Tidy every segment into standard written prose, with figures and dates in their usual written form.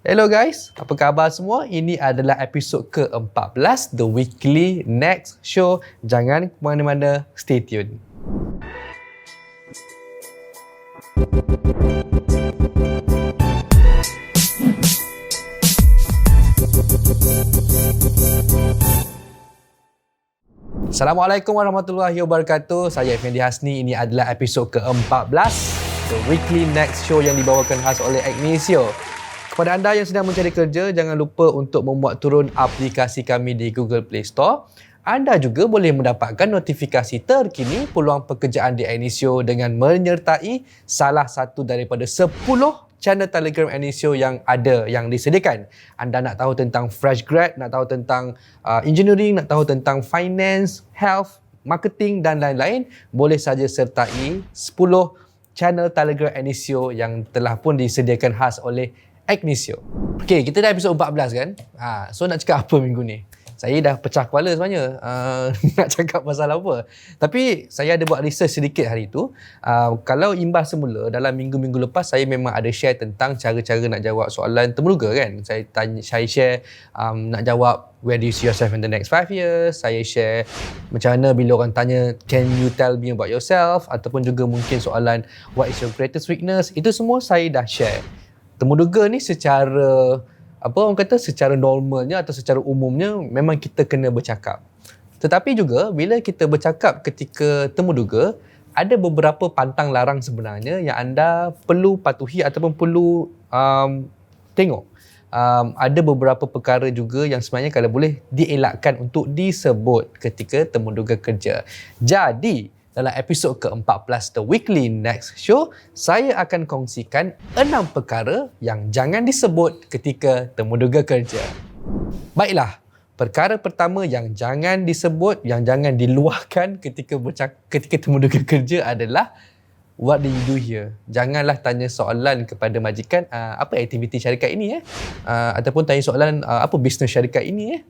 Hello guys, apa khabar semua? Ini adalah episod ke-14 The Weekly Next Show. Jangan ke mana-mana, stay tune. Assalamualaikum warahmatullahi wabarakatuh. Saya Effendi Hasni. Ini adalah episod ke-14 The Weekly Next Show yang dibawakan khas oleh Agnesio. Kepada anda yang sedang mencari kerja, jangan lupa untuk memuat turun aplikasi kami di Google Play Store. Anda juga boleh mendapatkan notifikasi terkini peluang pekerjaan di Agnesio dengan menyertai salah satu daripada 10 channel Telegram Agnesio yang ada, yang disediakan. Anda nak tahu tentang fresh grad, nak tahu tentang engineering, nak tahu tentang finance, health, marketing dan lain-lain, boleh saja sertai 10 channel Telegram Agnesio yang telah pun disediakan khas oleh Agnesio. Okay, kita dah episod 14 kan? So nak cakap apa minggu ni? Saya dah pecah kepala sebenarnya nak cakap pasal apa. Tapi saya ada buat research sedikit hari tu. Kalau imbas semula, dalam minggu-minggu lepas saya memang ada share tentang cara-cara nak jawab soalan temuduga kan. Saya share nak jawab where do you see yourself in the next 5 years. Saya share macam mana bila orang tanya can you tell me about yourself, ataupun juga mungkin soalan what is your greatest weakness. Itu semua saya dah share. Temuduga ni secara orang kata secara normalnya atau secara umumnya memang kita kena bercakap. Tetapi juga bila kita bercakap ketika temuduga, ada beberapa pantang larang sebenarnya yang anda perlu patuhi ataupun perlu tengok. Ada beberapa perkara juga yang sebenarnya kalau boleh dielakkan untuk disebut ketika temuduga kerja. Jadi dalam episod ke-14 The Weekly Next Show, saya akan kongsikan 6 perkara yang jangan disebut ketika temuduga kerja. Baiklah, perkara pertama yang jangan disebut, yang jangan diluahkan ketika temuduga kerja adalah what do you do here? Janganlah tanya soalan kepada majikan, apa aktiviti syarikat ini ataupun tanya soalan apa bisnes syarikat ini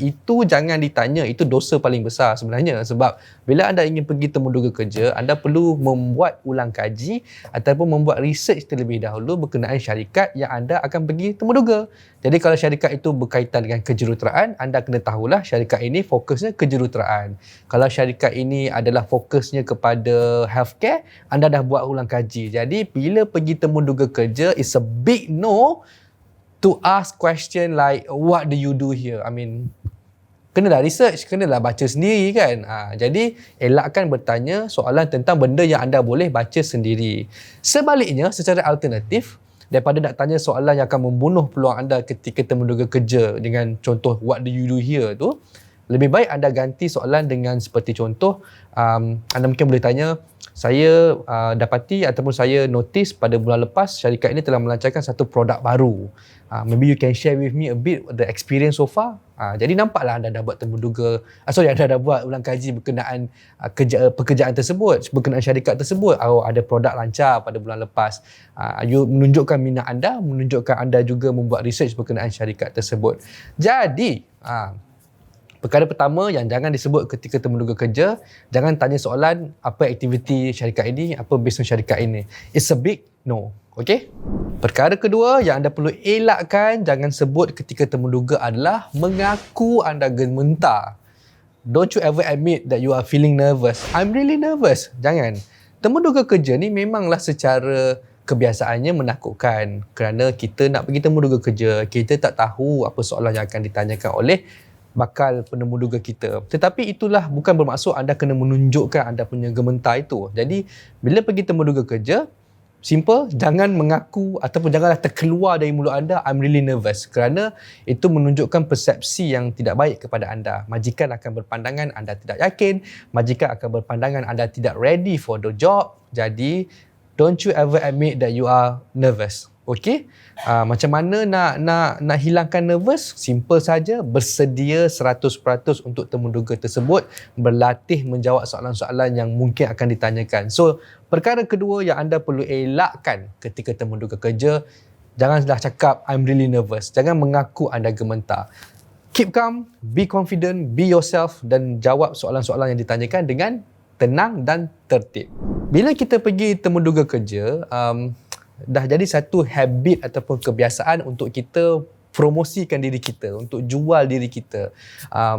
itu jangan ditanya. Itu dosa paling besar sebenarnya, sebab bila anda ingin pergi temuduga kerja, anda perlu membuat ulang kaji ataupun membuat research terlebih dahulu berkenaan syarikat yang anda akan pergi temuduga. Jadi kalau syarikat itu berkaitan dengan kejuruteraan, anda kena tahulah syarikat ini fokusnya kejuruteraan. Kalau syarikat ini adalah fokusnya kepada healthcare, anda dah buat ulang kaji. Jadi bila pergi temuduga kerja, it's a big no to ask question like what do you do here? I mean, kenalah research, kenalah baca sendiri kan. Jadi elakkan bertanya soalan tentang benda yang anda boleh baca sendiri. Sebaliknya, secara alternatif, daripada nak tanya soalan yang akan membunuh peluang anda ketika temuduga kerja dengan contoh what do you do here tu, lebih baik anda ganti soalan dengan seperti contoh, anda mungkin boleh tanya, saya dapati ataupun saya notice pada bulan lepas syarikat ini telah melancarkan satu produk baru. Maybe you can share with me a bit the experience so far. Jadi nampaklah anda dah buat temuduga, anda dah buat ulang kaji berkenaan pekerjaan tersebut, berkenaan syarikat tersebut. Ada produk lancar pada bulan lepas. You menunjukkan minat anda, menunjukkan anda juga membuat research berkenaan syarikat tersebut. Jadi, perkara pertama yang jangan disebut ketika temuduga kerja, jangan tanya soalan apa aktiviti syarikat ini, apa bisnes syarikat ini. It's a big no. Okay? Perkara kedua yang anda perlu elakkan jangan sebut ketika temuduga adalah mengaku anda gementar. Don't you ever admit that you are feeling nervous. I'm really nervous. Jangan. Temuduga kerja ni memanglah secara kebiasaannya menakutkan, kerana kita nak pergi temuduga kerja, kita tak tahu apa soalan yang akan ditanyakan oleh bakal penemuduga kita. Tetapi itulah bukan bermaksud anda kena menunjukkan anda punya gementar itu. Jadi bila pergi temuduga kerja, simple, jangan mengaku ataupun janganlah terkeluar dari mulut anda I'm really nervous, kerana itu menunjukkan persepsi yang tidak baik kepada anda. Majikan akan berpandangan anda tidak yakin, majikan akan berpandangan anda tidak ready for the job. Jadi don't you ever admit that you are nervous. Okay? Macam mana nak hilangkan nervous? Simple saja, bersedia 100% untuk temuduga tersebut, berlatih menjawab soalan-soalan yang mungkin akan ditanyakan. So, perkara kedua yang anda perlu elakkan ketika temuduga kerja, janganlah cakap I'm really nervous. Jangan mengaku anda gementar. Keep calm, be confident, be yourself dan jawab soalan-soalan yang ditanyakan dengan tenang dan tertib. Bila kita pergi temuduga kerja, dah jadi satu habit ataupun kebiasaan untuk kita promosikan diri kita, untuk jual diri kita.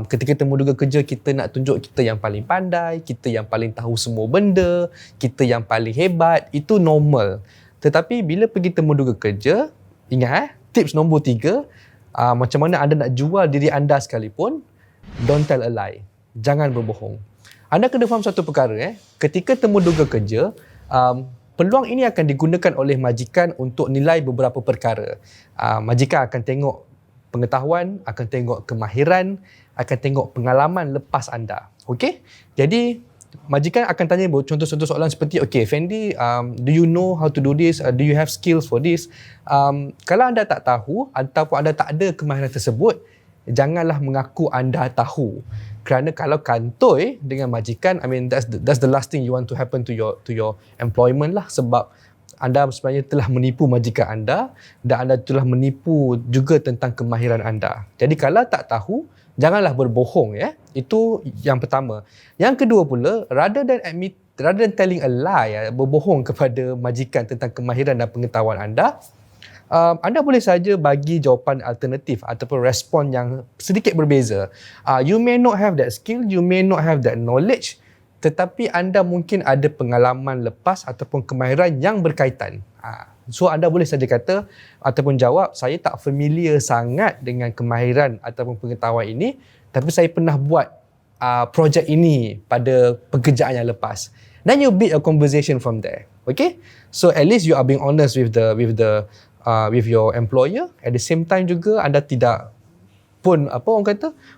Ketika temu duga kerja, kita nak tunjuk kita yang paling pandai, kita yang paling tahu semua benda, kita yang paling hebat. Itu normal. Tetapi bila pergi temu duga kerja, ingat tips nombor 3, macam mana anda nak jual diri anda sekalipun, don't tell a lie. Jangan berbohong. Anda kena faham satu perkara. Ketika temu duga kerja, peluang ini akan digunakan oleh majikan untuk nilai beberapa perkara. Majikan akan tengok pengetahuan, akan tengok kemahiran, akan tengok pengalaman lepas anda. Okey? Jadi, majikan akan tanya contoh-contoh soalan seperti, okay, Fendi, do you know how to do this? Do you have skills for this? Kalau anda tak tahu ataupun anda tak ada kemahiran tersebut, janganlah mengaku anda tahu. Kerana kalau kantoi dengan majikan, I mean that's the last thing you want to happen to your employment lah, sebab anda sebenarnya telah menipu majikan anda dan anda telah menipu juga tentang kemahiran anda. Jadi kalau tak tahu, janganlah berbohong, ya. Itu yang pertama. Yang kedua pula, rather than telling a lie, berbohong kepada majikan tentang kemahiran dan pengetahuan anda, anda boleh saja bagi jawapan alternatif ataupun respon yang sedikit berbeza. You may not have that skill, you may not have that knowledge, tetapi anda mungkin ada pengalaman lepas ataupun kemahiran yang berkaitan. So anda boleh saja kata ataupun jawab, saya tak familiar sangat dengan kemahiran ataupun pengetahuan ini, tapi saya pernah buat projek ini pada pekerjaan yang lepas. Then you build a conversation from there. Okay? So at least you are being honest with your employer. At the same time juga anda tidak pun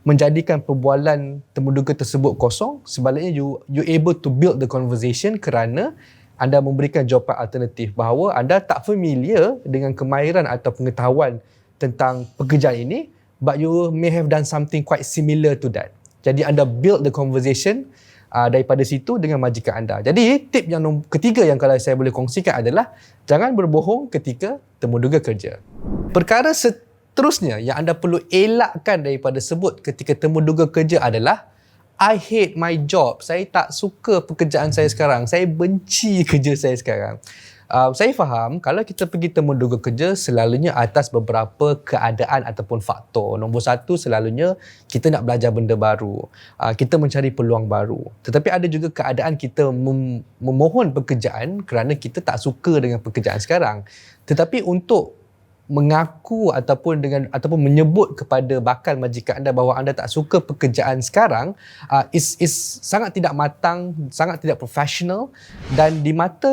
menjadikan perbualan temuduga tersebut kosong. Sebaliknya you able to build the conversation kerana anda memberikan jawapan alternatif bahawa anda tak familiar dengan kemahiran atau pengetahuan tentang pekerjaan ini, but you may have done something quite similar to that. Jadi anda build the conversation daripada situ dengan majikan anda. Jadi tip yang ketiga yang kalau saya boleh kongsikan adalah jangan berbohong ketika temuduga kerja. Perkara seterusnya yang anda perlu elakkan daripada sebut ketika temuduga kerja adalah I hate my job. Saya tak suka pekerjaan saya sekarang. Saya benci kerja saya sekarang. Saya faham kalau kita pergi temuduga kerja selalunya atas beberapa keadaan ataupun faktor. Nombor satu, selalunya kita nak belajar benda baru. Kita mencari peluang baru. Tetapi ada juga keadaan kita memohon pekerjaan kerana kita tak suka dengan pekerjaan sekarang. Tetapi untuk mengaku ataupun menyebut kepada bakal majikan anda bahawa anda tak suka pekerjaan sekarang is sangat tidak matang, sangat tidak profesional, dan di mata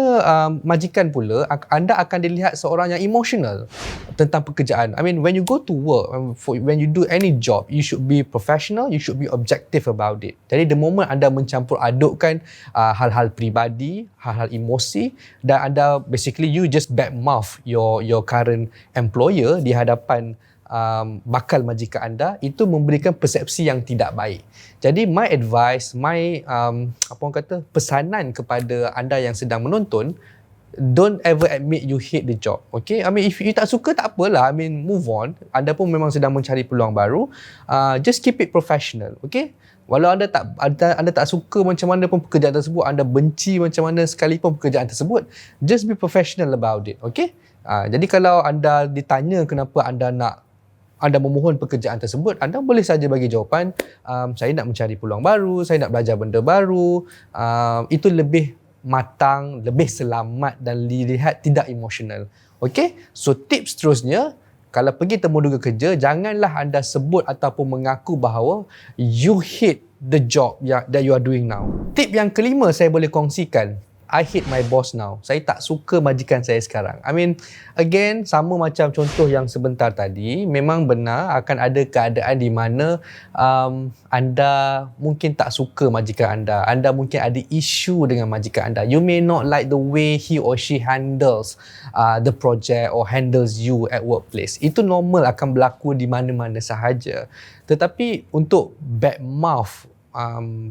majikan pula anda akan dilihat seorang yang emotional tentang pekerjaan. I mean, when you go to work, when you do any job, you should be professional, you should be objective about it. Jadi the moment anda mencampur adukkan hal-hal peribadi, hal-hal emosi, dan anda basically you just badmouth your current employer di hadapan bakal majikan anda, itu memberikan persepsi yang tidak baik. Jadi my advice, pesanan kepada anda yang sedang menonton, don't ever admit you hate the job. Okay, I mean if you tak suka tak apalah, I mean move on. Anda pun memang sedang mencari peluang baru. Just keep it professional. Okay, walau anda tak suka macam mana pun pekerjaan tersebut, anda benci macam mana sekalipun pekerjaan tersebut, just be professional about it. Okay. Jadi kalau anda ditanya kenapa anda memohon pekerjaan tersebut, anda boleh saja bagi jawapan, saya nak mencari peluang baru, saya nak belajar benda baru. Itu lebih matang, lebih selamat dan dilihat tidak emosional. Okay? So tips seterusnya, kalau pergi temuduga kerja, janganlah anda sebut ataupun mengaku bahawa you hate the job that you are doing now. Tip yang kelima saya boleh kongsikan, I hate my boss now. Saya tak suka majikan saya sekarang. I mean, again, sama macam contoh yang sebentar tadi, memang benar akan ada keadaan di mana anda mungkin tak suka majikan anda. Anda mungkin ada isu dengan majikan anda. You may not like the way he or she handles the project or handles you at workplace. Itu normal, akan berlaku di mana-mana sahaja. Tetapi untuk badmouth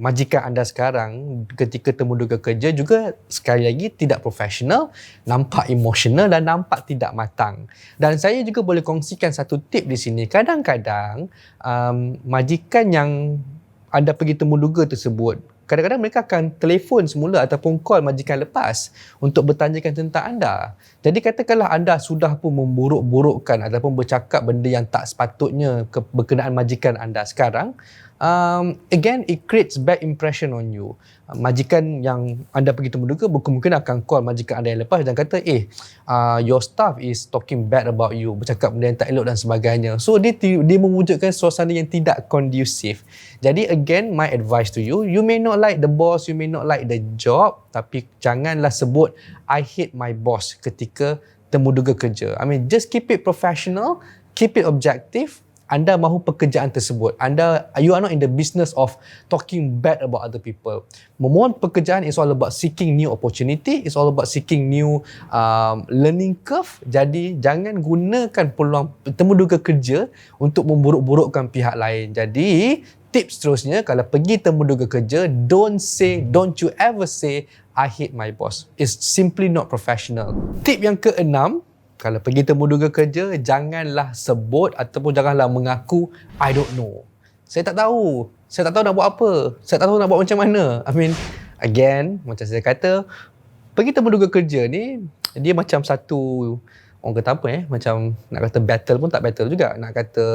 majikan anda sekarang ketika temuduga kerja juga sekali lagi tidak profesional, nampak emosional dan nampak tidak matang. Dan saya juga boleh kongsikan satu tip di sini. Kadang-kadang majikan yang anda pergi temuduga tersebut, kadang-kadang mereka akan telefon semula ataupun call majikan lepas untuk bertanyakan tentang anda. Jadi katakanlah anda sudah pun memburuk-burukkan ataupun bercakap benda yang tak sepatutnya berkenaan majikan anda sekarang, again, it creates bad impression on you. Majikan yang anda pergi temuduga kemungkinan akan call majikan anda yang lepas dan kata, your staff is talking bad about you, bercakap benda yang tak elok dan sebagainya. So dia mewujudkan suasana yang tidak kondusif. Jadi again, my advice to you, you may not like the boss, you may not like the job, tapi janganlah sebut I hate my boss ketika temuduga kerja. I mean, just keep it professional, keep it objective. Anda mahu pekerjaan tersebut. You are not in the business of talking bad about other people. Memohon pekerjaan is all about seeking new opportunity, it's all about seeking new learning curve. Jadi jangan gunakan peluang temuduga kerja untuk memburuk-burukkan pihak lain. Jadi tips seterusnya, kalau pergi temuduga kerja, don't you ever say I hate my boss. It's simply not professional. Tip yang keenam, kalau pergi temuduga kerja, janganlah sebut ataupun janganlah mengaku I don't know. Saya tak tahu nak buat apa. Saya tak tahu nak buat macam mana. I mean, again, macam saya kata, pergi temuduga kerja ni, dia macam satu, orang kata apa macam nak kata battle pun tak battle juga. Nak kata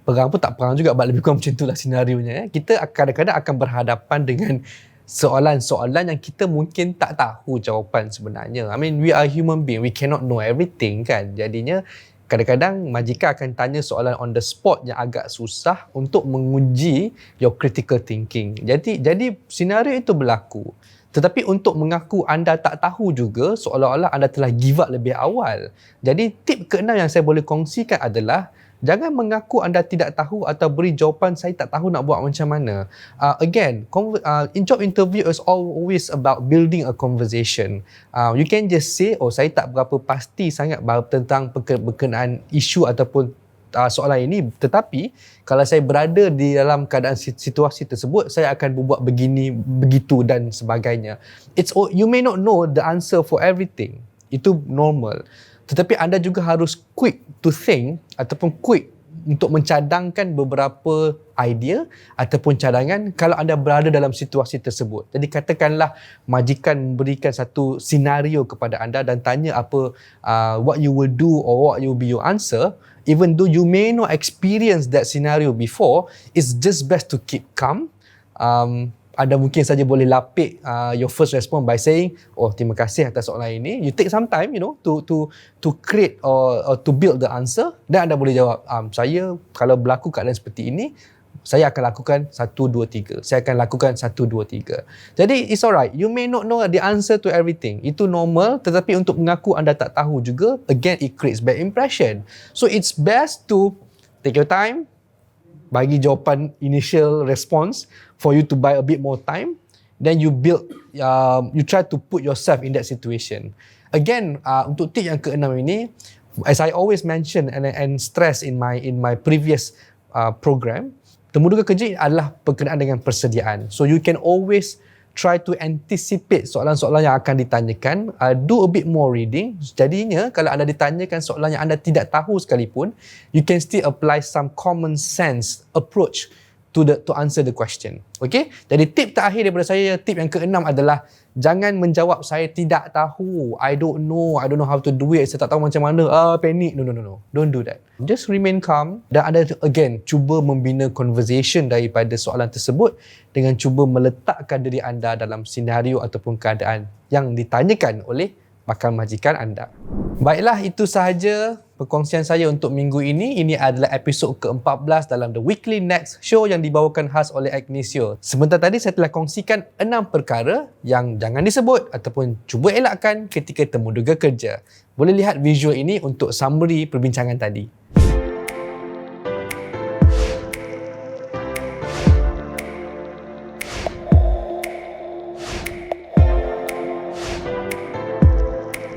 perang pun tak perang juga. Lebih kurang macam itulah senarionya. Kita kadang-kadang akan berhadapan dengan soalan-soalan yang kita mungkin tak tahu jawapan sebenarnya. I mean, we are human being, we cannot know everything kan. Jadinya kadang-kadang majikan akan tanya soalan on the spot yang agak susah untuk menguji your critical thinking. Jadi senario itu berlaku. Tetapi untuk mengaku anda tak tahu juga, seolah-olah anda telah give up lebih awal. Jadi tip keenam yang saya boleh kongsikan adalah jangan mengaku anda tidak tahu atau beri jawapan saya tak tahu nak buat macam mana. Again, in job interview is always about building a conversation. You can just say, saya tak berapa pasti sangat tentang berkenaan isu ataupun soalan ini, tetapi kalau saya berada di dalam keadaan situasi tersebut, saya akan berbuat begini, begitu dan sebagainya. You may not know the answer for everything. Itu normal. Tetapi anda juga harus quick to think ataupun quick untuk mencadangkan beberapa idea ataupun cadangan kalau anda berada dalam situasi tersebut. Jadi katakanlah majikan memberikan satu senario kepada anda dan tanya apa what you will do or what will be your answer, even though you may not experience that scenario before, it's just best to keep calm. Anda mungkin saja boleh lapik your first response by saying, terima kasih atas soalan ini. You take some time, to create or to build the answer. Dan anda boleh jawab, saya kalau berlaku keadaan seperti ini, saya akan lakukan 1, 2, 3. Saya akan lakukan 1, 2, 3. Jadi it's alright. You may not know the answer to everything. Itu normal. Tetapi untuk mengaku anda tak tahu juga, again, it creates bad impression. So it's best to take your time, bagi jawapan initial response for you to buy a bit more time, then you try to put yourself in that situation. Again, untuk tip yang keenam ini, as I always mention and stress in my previous program, temuduga kerja adalah berkenaan dengan persediaan. So you can always try to anticipate soalan-soalan yang akan ditanyakan, do a bit more reading. Jadinya kalau anda ditanyakan soalan yang anda tidak tahu sekalipun, you can still apply some common sense approach to answer the question. Okay? Jadi tip terakhir daripada saya, tip yang keenam adalah jangan menjawab saya tidak tahu, I don't know how to do it, saya tak tahu macam mana, panic. No. Don't do that. Just remain calm dan anda again cuba membina conversation daripada soalan tersebut dengan cuba meletakkan diri anda dalam senario ataupun keadaan yang ditanyakan oleh bakal majikan anda. Baiklah, itu sahaja perkongsian saya untuk minggu ini. Ini adalah episod ke-14 dalam The Weekly Next Show yang dibawakan khas oleh Agnesio. Sebentar tadi saya telah kongsikan 6 perkara yang jangan disebut ataupun cuba elakkan ketika temuduga kerja. Boleh lihat visual ini untuk summary perbincangan tadi.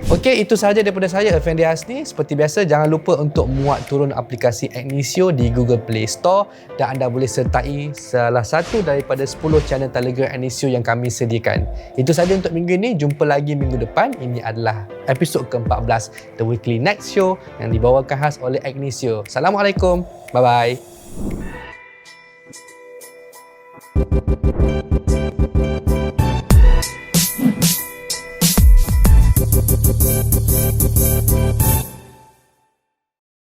Okey, itu sahaja daripada saya, Effendi Hasni. Seperti biasa, jangan lupa untuk muat turun aplikasi Agnesio di Google Play Store dan anda boleh sertai salah satu daripada 10 channel Telegram Agnesio yang kami sediakan. Itu sahaja untuk minggu ini. Jumpa lagi minggu depan. Ini adalah episod ke-14 The Weekly Next Show yang dibawakan khas oleh Agnesio. Assalamualaikum. Bye-bye.